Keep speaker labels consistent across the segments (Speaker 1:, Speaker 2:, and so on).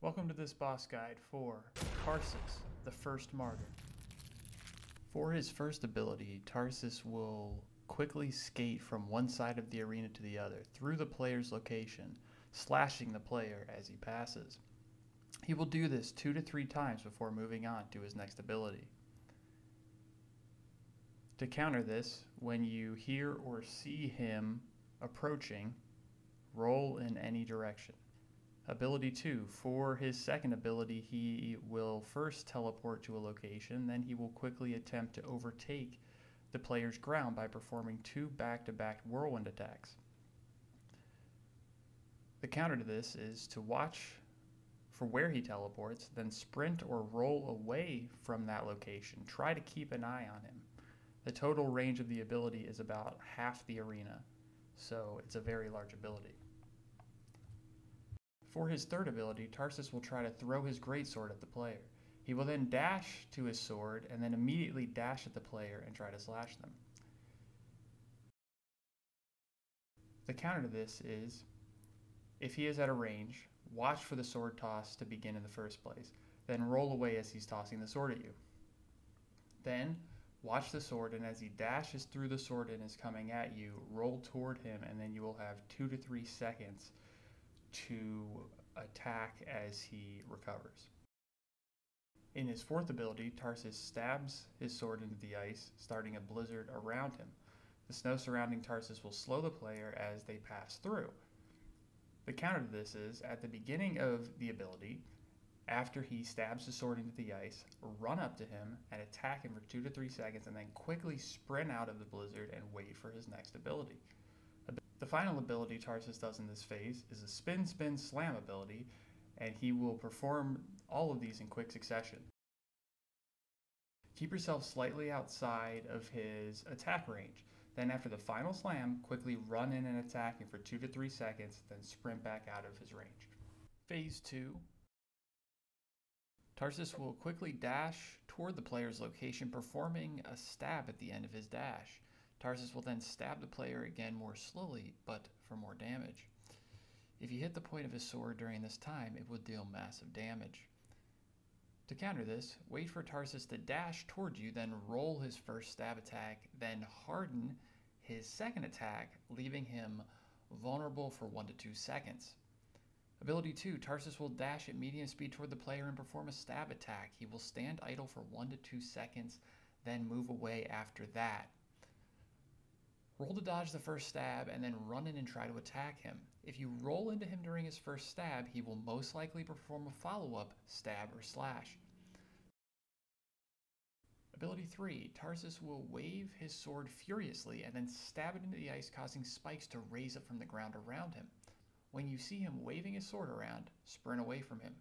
Speaker 1: Welcome to this boss guide for Tarsus, the First Martyr. For his first ability, Tarsus will quickly skate from one side of the arena to the other through the player's location, slashing the player as he passes. He will do this 2 to 3 times before moving on to his next ability. To counter this, when you hear or see him approaching, roll in any direction. Ability 2, for his second ability, he will first teleport to a location, then he will quickly attempt to overtake the player's ground by performing 2 back-to-back whirlwind attacks. The counter to this is to watch for where he teleports, then sprint or roll away from that location. Try to keep an eye on him. The total range of the ability is about half the arena, so it's a very large ability. For his third ability, Tarsus will try to throw his greatsword at the player. He will then dash to his sword and then immediately dash at the player and try to slash them. The counter to this is, if he is at a range, watch for the sword toss to begin in the first place, then roll away as he's tossing the sword at you. Then, watch the sword, and as he dashes through the sword and is coming at you, roll toward him, and then you will have 2 to 3 seconds to attack as he recovers. In his fourth ability, Tarsus stabs his sword into the ice, starting a blizzard around him. The snow surrounding Tarsus will slow the player as they pass through. The counter to this is, at the beginning of the ability, after he stabs the sword into the ice, run up to him and attack him for 2 to 3 seconds, and then quickly sprint out of the blizzard and wait for his next ability. The final ability Tarsus does in this phase is a spin, spin, slam ability, and he will perform all of these in quick succession. Keep yourself slightly outside of his attack range. Then after the final slam, quickly run in and attack him for 2 to 3 seconds, then sprint back out of his range. Phase 2. Tarsus will quickly dash toward the player's location, performing a stab at the end of his dash. Tarsus will then stab the player again more slowly, but for more damage. If you hit the point of his sword during this time, it will deal massive damage. To counter this, wait for Tarsus to dash toward you, then roll his first stab attack, then harden his second attack, leaving him vulnerable for 1 to 2 seconds. Ability 2, Tarsus will dash at medium speed toward the player and perform a stab attack. He will stand idle for 1 to 2 seconds, then move away after that. Roll to dodge the first stab and then run in and try to attack him. If you roll into him during his first stab, he will most likely perform a follow-up stab or slash. Ability 3, Tarsus will wave his sword furiously and then stab it into the ice, causing spikes to raise up from the ground around him. When you see him waving his sword around, sprint away from him.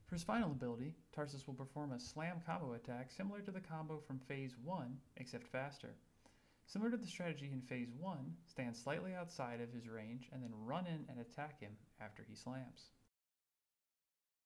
Speaker 1: For his final ability, Tarsus will perform a slam combo attack similar to the combo from Phase 1, except faster. Similar to the strategy in Phase 1, stand slightly outside of his range and then run in and attack him after he slams.